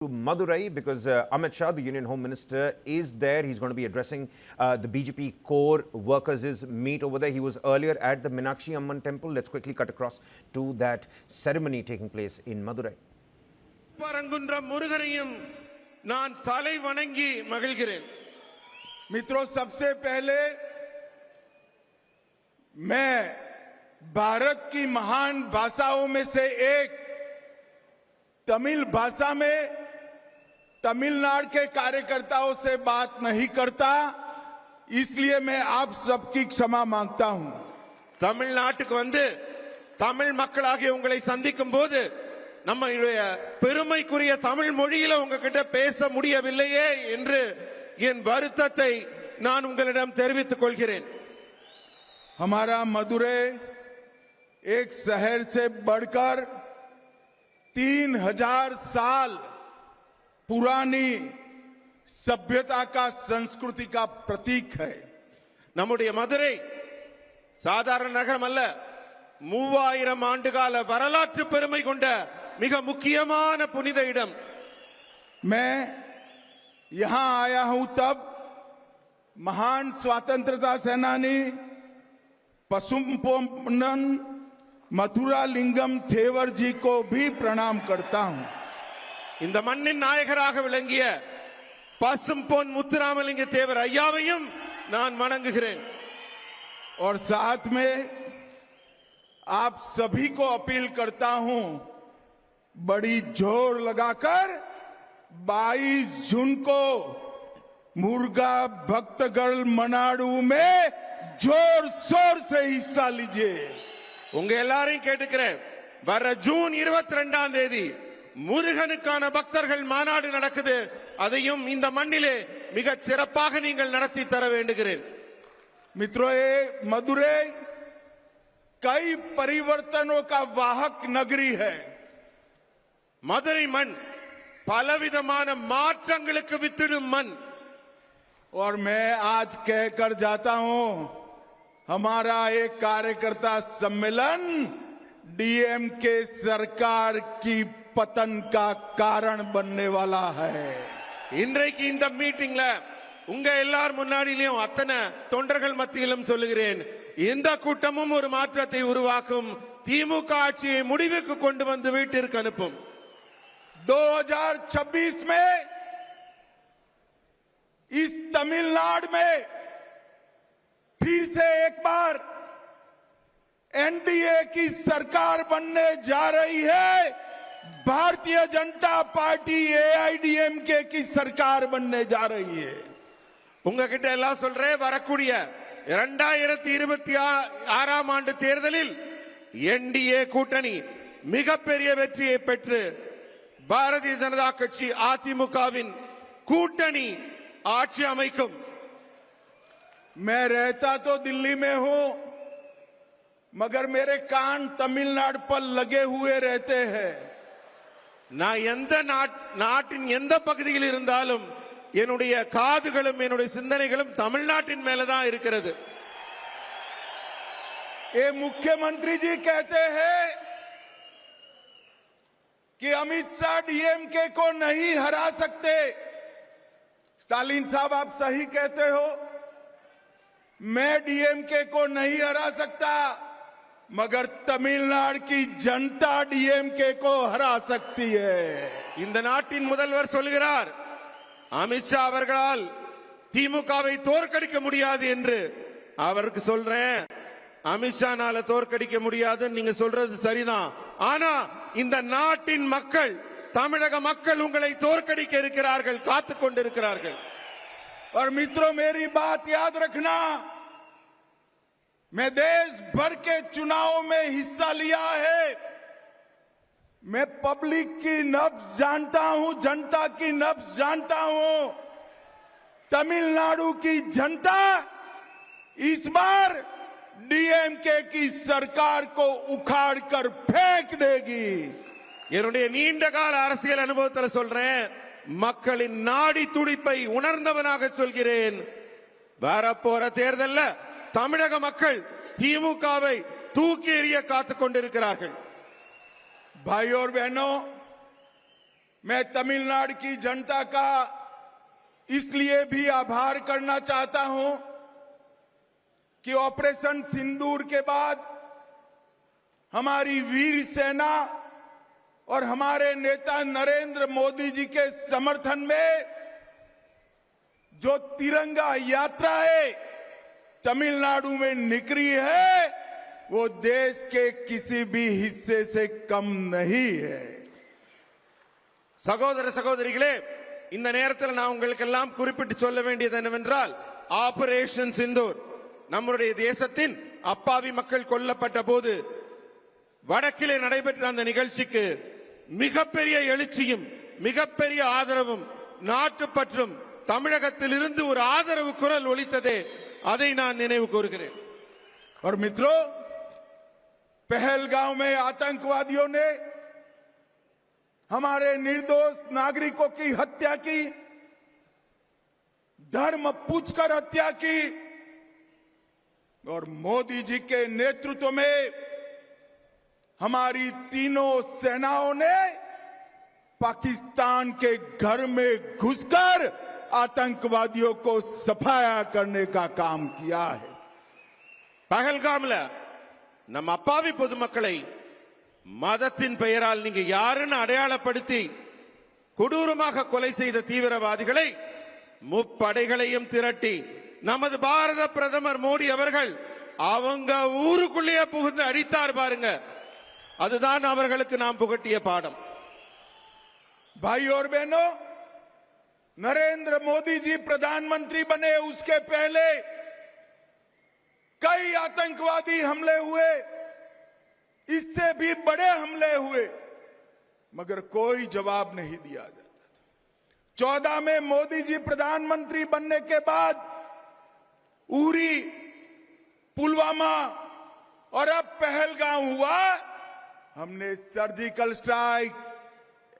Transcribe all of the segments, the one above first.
to Madurai because Amit Shah, the Union Home Minister, is there. He's going to be addressing the BJP core workers' meet over there. He was earlier at the Meenakshi Amman temple. Let's quickly cut across to that ceremony taking place in Madurai. मित्रों, सबसे पहले मैं भारत की महान भाषाओं में से एक तमिल भाषा में तमिलनाडु के कार्यकर्ताओं से बात नहीं करता, इसलिए मैं आप सबकी क्षमा मांगता हूं. தமிழ்நாட்டுக்கு வந்து தமிழ் மக்களாகிய உங்களை சந்திக்கும் போது நம்மளுடைய பெருமைக்குரிய தமிழ் மொழியில உங்ககிட்ட பேச முடியவில்லையே என்று என் வருத்தத்தை நான் உங்களிடம் தெரிவித்துக் கொள்கிறேன். हमारा मदुरै एक शहर से बढ़कर 3000 साल पुरानी सभ्यता का संस्कृति का प्रतीक है. நம்முடைய மதுரை சாதாரண நகரம் அல்ல, 3000 ஆண்டுகால வரலாற்று பெருமை கொண்ட மிக முக்கியமான புனித இடம். मैं यहां आया हूं तब महान स्वतंत्रता सेनानी पसुम्पोन्नन मथुरा लिंगम थेवर जी को भी प्रणाम करता हूं. இந்த மண்ணின் நாயகராக விளங்கிய பசும்பொன் முத்துராமலிங்க தேவர் ஐயாவையும் நான் வணங்குகிறேன். और साथ में आप सभी को अपील करता हूं, बड़ी जोर लगाकर 22 जून को मुर्गा भक्तगढ़ मनाडू में जोर शोर से हिस्सा लीजिए. உங்க எல்லாரையும் கேட்டுக்கிறேன், வர ஜூன் 22ஆம் தேதி முருகனுக்கான பக்தர்கள் மாநாடு நடக்குது. அதையும் இந்த மண்ணிலே மிக சிறப்பாக நீங்கள் நடத்தி தர வேண்டுகிறேன். मित्रों, ये मदुरै कई परिवर्तनों का वाहक नगरी है. மதுரை மண் பலவிதமான மாற்றங்களுக்கு வித்திடும் மண். और मैं आज कहकर जाता हूं, हमारा एक कार्यकर्ता सम्मेलन डीएमके सरकार की पतन का कारण बनने वाला है. இன்றைக்கு இந்த மீட்டிங்ல உங்க எல்லார் முன்னாடியிலும் அத்தனை தொண்டர்கள் மத்தியிலும் சொல்லுகிறேன், இந்த கூட்டமும் ஒரு மாற்றத்தை உருவாக்கும், திமுக ஆட்சியை முடிவுக்கு கொண்டு வந்து வீட்டிற்கு அனுப்பும். 2026 में इस तमिलनाडु में फिर से एक बार एनडीए की सरकार बनने जा रही है. भारतीय जनता पार्टी एआईडीएमके की सरकार बनने जा रही है. உங்ககிட்ட எல்லாம் சொல்றேன், வரக்கூடிய 2026ஆம் ஆண்டு தேர்தலில் என்டிஏ கூட்டணி மிகப்பெரிய வெற்றியை பெற்று பாரதிய ஜனதா கட்சி அதிமுகவின் கூட்டணி ஆட்சி அமைக்கும். मैं रहता तो दिल्ली में हूं, मगर मेरे कान तमिलनाडु पर लगे हुए रहते हैं. நான் எந்த நாட்டின் எந்த பகுதியில் இருந்தாலும் என்னுடைய காதுகளும் என்னுடைய சிந்தனைகளும் தமிழ்நாட்டின் மேலதான் இருக்கிறது. ये मुख्यमंत्री जी कहते हैं कि अमित शाह डीएमके को नहीं हरा सकते. स्टालिन साहब, आप सही कहते हो, मैं डीएमके को नहीं हरा सकता, मगर तमिलनाडु की जनता डीएमके को हरा सकती है. இந்த நாட்டின் முதல்வர் சொல்கிறார், அமித்ஷா அவர்களால் திமுகவை தோற்கடிக்க முடியாது என்று. அவருக்கு சொல்றேன், அமித்ஷானால தோற்கடிக்க முடியாது, நீங்க சொல்றது சரிதான். ஆனா இந்த நாட்டின் மக்கள், தமிழக மக்கள் உங்களை தோற்கடிக்க இருக்கிறார்கள், காத்துக் கொண்டிருக்கிறார்கள். और मित्रों, मेरी बात याद रखना, मैं देश भर के चुनाव में हिस्सा लिया है. मैं पब्लिक की नब्ज जानता हूं, जनता की नब्ज जानता हूं. तमिलनाडु की जनता इस बार डीएमके की सरकार को उखाड़ कर फेंक देगी. என்னுடைய நீண்ட கால அரசியல் அனுபவத்தில் சொல்றேன், மக்களின் நாடி துடிப்பை உணர்ந்தவனாக சொல்கிறேன். வரப்போற தேர்தல்ல தமிழக மக்கள் திமுகவை தூக்கி எறிய காத்துக் கொண்டிருக்கிறார்கள். भाइयों और बहनों, मैं तमिलनाडु की जनता का इसलिए भी आभार करना चाहता हूं कि ऑपरेशन सिंदूर के बाद हमारी वीर सेना और हमारे नेता नरेंद्र मोदी जी के समर्थन में जो तिरंगा यात्रा है तमिलनाडु में निकली है वो देश के किसी भी हिस्से से कम नहीं है। சகோதர சகோதரிகளே, இந்த நேரத்தில் நான் உங்களுக்கெல்லாம் குறிப்பிட்டு சொல்ல வேண்டியது என்னவென்றால், ஆபரேஷன் சிந்தூர் நம்முடைய தேசத்தின் அப்பாவி மக்கள் கொல்லப்பட்ட போது வடக்கிலே நடைபெற்ற அந்த நிகழ்ச்சிக்கு மிகப்பெரிய எழுச்சியும் மிகப்பெரிய ஆதரவும் நாட்டுப்பற்றும் தமிழகத்தில் இருந்து ஒரு ஆதரவு குரல் ஒலித்ததே, அதை நான் நினைவு கூறுகிறேன்। और मित्रों, पहलगांव में आतंकवादियों ने हमारे निर्दोष नागरिकों की हत्या की, धर्म पूछकर हत्या की और मोदी जी के नेतृत्व में हमारी तीनों सेनाओं ने पाकिस्तान के घर में घुसकर आतंकवादियों को सफाया करने का काम किया है। பகல்காம்ல நம்ம அப்பாவி பொதுமக்களை மதத்தின் பெயரால் நீங்க யாருன்னு அடையாளப்படுத்தி கொடூரமாக கொலை செய்த தீவிரவாதிகளை முப்படைகளையும் திரட்டி நமது பாரத பிரதமர் மோடி அவர்கள் அவங்க ஊருக்குள்ளேயே புகுந்து அடித்தார் பாருங்க, அதுதான் அவர்களுக்கு நாம் புகட்டிய பாடம்। भाई और बहनों, नरेंद्र मोदी जी प्रधानमंत्री बने उसके पहले कई आतंकवादी हमले हुए, इससे भी बड़े हमले हुए, मगर कोई जवाब नहीं दिया जाता। 14 में मोदी जी प्रधानमंत्री बनने के बाद उरी, पुलवामा और अब पहलगाम हुआ, हमने सर्जिकल स्ट्राइक,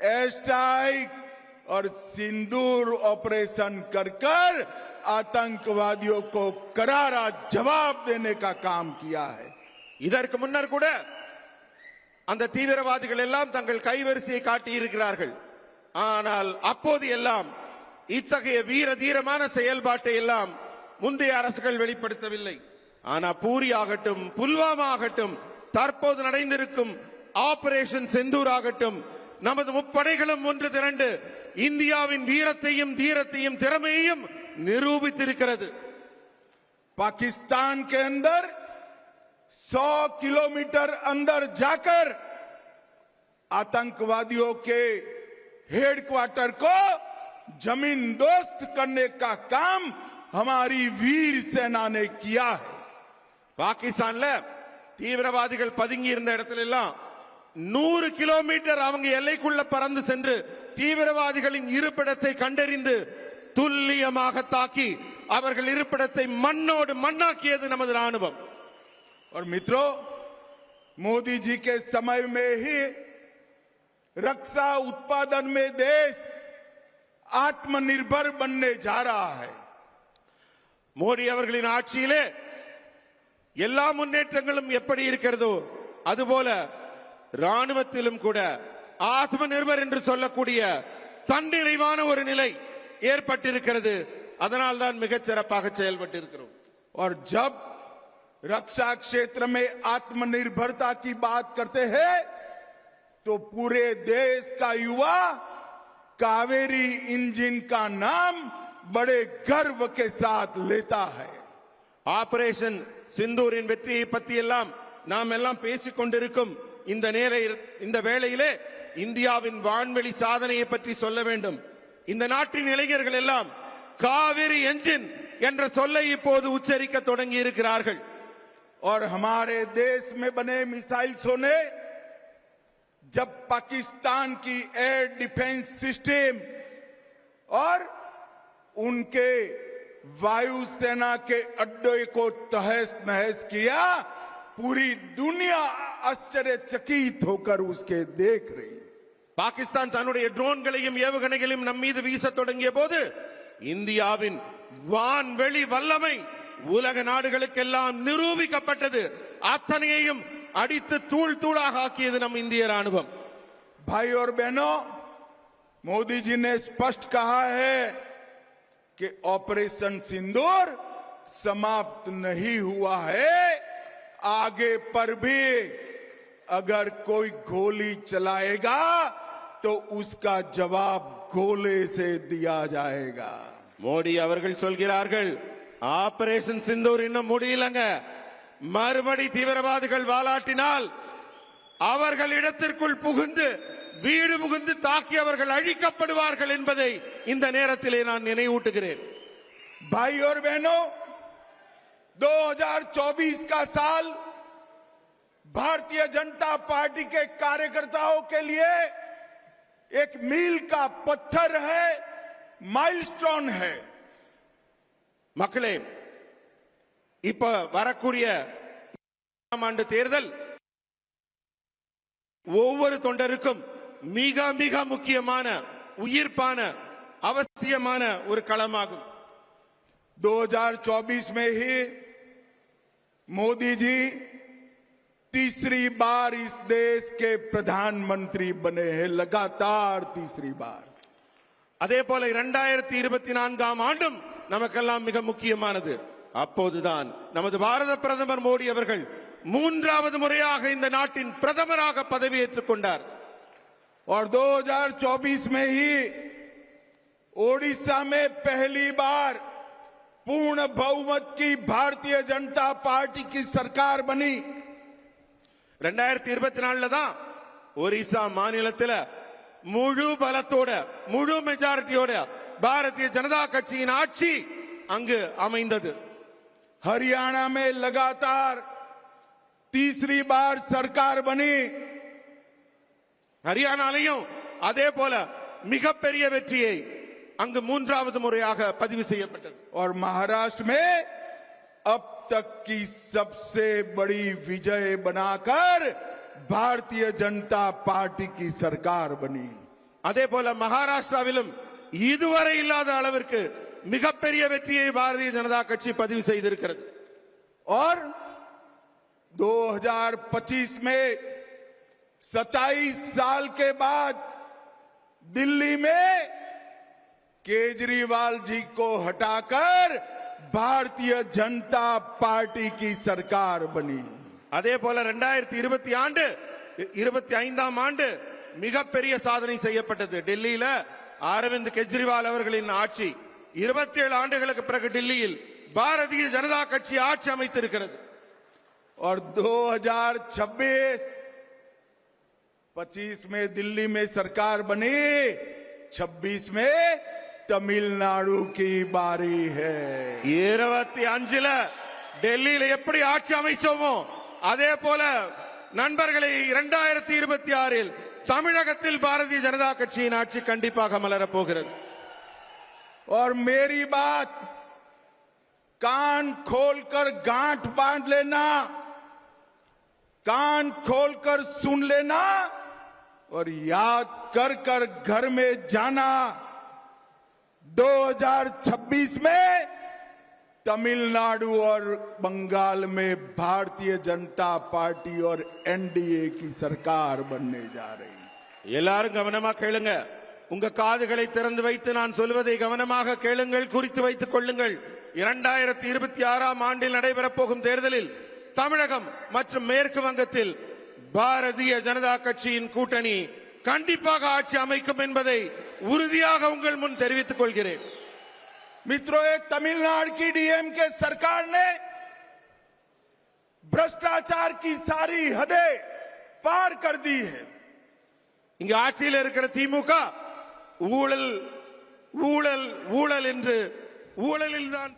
एयर स्ट्राइक और सिंदूर ऑपरेशन कर आतंकवादियों को करारा जवाब देने का काम किया है। இதற்கு முன்னர் கூட அந்த தீவிரவாதிகள் எல்லாம் தங்கள் கைவரிசையை காட்டி இருக்கிறார்கள், ஆனால் அப்போது எல்லாம் இத்தகைய வீர தீரமான செயல்பாட்டை எல்லாம் முந்தைய அரசுகள் வெளிப்படுத்தவில்லை। ஆனா பூரி ஆகட்டும், புல்வாமா ஆகட்டும், தற்போது நடந்திருக்கும் ஆபரேஷன் செந்தூர் ஆகட்டும், நமது முப்படைகளும் ஒன்று திரண்டு இந்தியாவின் வீரத்தையும் தீரத்தையும் திறமையையும் நிரூபித்திருக்கிறது। पाकिस्तान के अंदर 100 किलोमीटर अंदर जाकर आतंकवादियों के हेडक्वार्टर को जमींदोस्त करने का काम हमारी वीर सेना ने किया है। பாகிஸ்தான்ல தீவிரவாதிகள் பதுங்கி இருந்த இடத்துல எல்லாம் 100 கிலோமீட்டர் அவங்க எல்லைக்குள்ள பறந்து சென்று தீவிரவாதிகளின் இருப்பிடத்தை கண்டறிந்து துல்லியமாக தாக்கி அவர்கள் இருப்பிடத்தை மண்ணோடு மண்ணாக்கியது நமது ராணுவம்। और मित्रों, मोदी जी के समय में ही रक्षा उत्पादन में देश आत्मनिर्भर बनने जा रहा है। மோடி அவர்களின் ஆட்சியிலே எல்லா முன்னேற்றங்களும் எப்படி இருக்கிறதோ அதுபோல ராணுவத்திலும் கூட ஆத்ம நிர்பர் என்று சொல்லக்கூடிய தன்னிறைவான ஒரு நிலை ஏற்பட்டிருக்கிறது। அதனால் தான் மிகச் சிறப்பாக செயல்பட்டு இருக்கிறோம்। और जब रक्षा क्षेत्र में आत्मनिर्भरता की बात करते हैं तो पूरे देश का युवा कावेरी इंजन का नाम बड़े गर्व के साथ लेता है। ஆபரேஷன் சிந்தூரின் வெற்றியை பற்றி எல்லாம் நாம் எல்லாம் பேசிக் கொண்டிருக்கும் இந்த வேளையிலே இந்தியாவின் வான்வெளி சாதனையை பற்றி சொல்ல வேண்டும்। இந்த நாட்டின் இளைஞர்கள் எல்லாம் காவேரி என்ஜின் என்ற சொல்லை இப்போது உச்சரிக்க தொடங்கி இருக்கிறார்கள்। और हमारे देश में बने मिसाइल्सों ने जब पाकिस्तान की एयर डिफेंस सिस्टम और उनके वायुसेना के अड्डे को तहस नहस किया, पूरी दुनिया आश्चर्यचकित होकर उसके देख रही। பாகிஸ்தான் தன்னுடைய ட்ரோன்களையும் ஏவுகணைகளையும் நம் மீது வீச தொடங்கிய போது இந்தியாவின் வான்வெளி வல்லமை உலக நாடுகளுக்கெல்லாம் நிரூபிக்கப்பட்டது। அத்தனையையும் அடித்து தூள் தூளாக ஆக்கியது நம் இந்திய ராணுவம்। भाई और बहनों, मोदी जी ने स्पष्ट कहा है कि ऑपरेशन सिंदूर समाप्त नहीं हुआ है, आगे पर भी अगर कोई गोली चलाएगा तो उसका जवाब गोले से दिया जाएगा। மோடி அவர்கள் சொல்கிறார்கள் ஆபரேஷன் சிந்தூர் இன்னும் முடியலங்க, மறுபடி தீவிரவாதிகள் வாலாட்டினால் அவர்கள் இடத்திற்குள் புகுந்து வீடு புகுந்து தாக்கி அவர்கள் அழிக்கப்படுவார்கள் என்பதை இந்த நேரத்திலே நான் நினைவூட்டுகிறேன். भाई और बहनों, 2024 का साल भारतीय जनता पार्टी के कार्यकर्ताओं के लिए एक मील का पत्थर है, माइलस्टोन है। மக்களே, இப்ப வரக்கூடிய ஆண்டு தேர்தல் ஒவ்வொரு தொண்டருக்கும் மிக மிக முக்கியமான உயிர்ப்பான அவசியமான ஒரு களமாகும். 2024 में ही मोदी जी तीसरी बार इस देश के प्रधानमंत्री बने हैं, लगातार तीसरी बार। அதே போல 2024 ஆண்டும் நமக்கெல்லாம் மிக முக்கியமானது. அப்போதுதான் நமது பாரத பிரதமர் மோடி அவர்கள் மூன்றாவது முறையாக இந்த நாட்டின் பிரதமராக பதவியேற்றுக் கொண்டார். और 2024 में ही ओडिशा में पहली बार पूर्ण बहुमत की भारतीय जनता पार्टी की सरकार बनी। 2024 தான் ஒரிசா மாநிலத்தில் முழு பலத்தோட முழு மெஜாரிட்டியோட பாரதிய ஜனதா கட்சியின் ஆட்சி அங்கு அமைந்தது. हरियाणा में लगातार तीसरी बार सरकार बनी। ஹரியானாலையும் அதே போல மிகப்பெரிய வெற்றியை அங்கு மூன்றாவது முறையாக பதிவு செய்யப்பட்டது. और महाराष्ट्र में अब तक की सबसे बड़ी विजय बनाकर भारतीय जनता पार्टी की सरकार बनी। அதே போல மகாராஷ்டிராவிலும் இதுவரை இல்லாத அளவிற்கு மிகப்பெரிய வெற்றியை பாரதிய ஜனதா கட்சி பதிவு செய்திருக்கிறது. और 2025 में 27 साल के बाद दिल्ली में केजरीवाल जी को हटाकर भारतीय जनता पार्टी की सरकार बनी। அதே போல 2025 ஆண்டு மிகப்பெரிய சாதனை செய்யப்பட்டது. டெல்லியில அரவிந்த் கெஜ்ரிவால் அவர்களின் ஆட்சி 27 ஆண்டுகளுக்கு பிறகு டெல்லியில் பாரதிய ஜனதா கட்சி ஆட்சி அமைத்திருக்கிறது. और 2025 में दिल्ली में सरकार बनी, 26 में तमिलनाडु की बारी है। 25ல டெல்லியில எப்படி ஆட்சி அமைச்சோமோ அதே போல நண்பர்களை 2026 தமிழகத்தில் பாரதிய ஜனதா கட்சியின் ஆட்சி கண்டிப்பாக மலரப் போகிறது. और मेरी बात कान खोलकर गांठ बांध लेना, कान खोलकर सुन लेना और याद कर कर घर में जाना। 2026 में तमिलनाडु और बंगाल में भारतीय जनता पार्टी और एनडीए की सरकार बनने जा रही है। எல்லாரும் கவனமா கேளுங்க. உங்க காதுகளை திறந்து வைத்து நான் சொல்வதை கவனமாக கேளுங்கள், குறித்து வைத்துக் கொள்ளுங்கள். 2026 ஆண்டில் நடைபெறப் போகும் தேர்தலில் தமிழகம் மற்றும் மேற்கு வங்கத்தில் பாரதிய ஜனதா கட்சியின் கூட்டணி கண்டிப்பாக ஆட்சி அமைக்கும் என்பதை உறுதியாக உங்கள் முன் தெரிவித்துக் கொள்கிறேன். मित्रों, ये तमिलनाडु की डीएमके सरकार ने भ्रष्टाचार की सारी हदें पार कर दी है। இங்கு ஆட்சியில் இருக்கிற திமுக ஊழல் ஊழல் ஊழல் என்று ஊழலில் தான்